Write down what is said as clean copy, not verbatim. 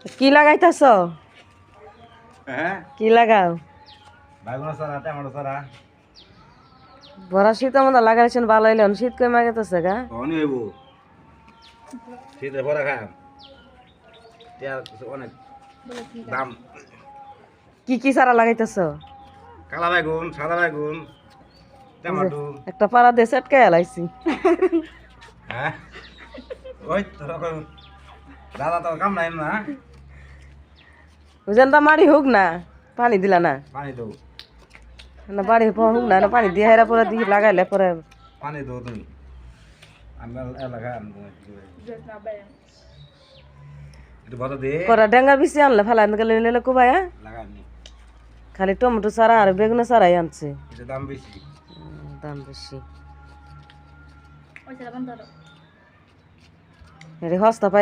কি লাগাইতাছ? হ্যাঁ কি লাগাও? বাইগুনা সারা টমেটো সারা বড় শীতের মধ্যে লাগাইছেন ভালো হইলে শীত কই মাগেতেছে গা। অনি হইব শীতে পরে খাম তেল অনেক দাম। কি কি সারা লাগাইতেছ? কালা বেগুন সাদা বেগুন টমেটো। একটা পাড়া দিয়ে চটকে এলাইছি। হ্যাঁ ওই তোর দাদা তোর কাম নাই না বুঝেন তা মাড়ি হোক না, পানি দিলা না পানি দো না, বাড়ি হোক না, না পানি দিয়ে হেরা পরে দিয়ে লাগাইলে পরে পানি দো তুমি আমি এলাকা একটু বড় দে পরে ডেঙ্গা বেশি আনলে ফেলাই গেলে নিলে কোবায়া লাগানি খালি টমেটো সারা আর বেগুন সারাই আনছে। এটা দাম বেশি দাম বেশি। এটা সস্তা পাই।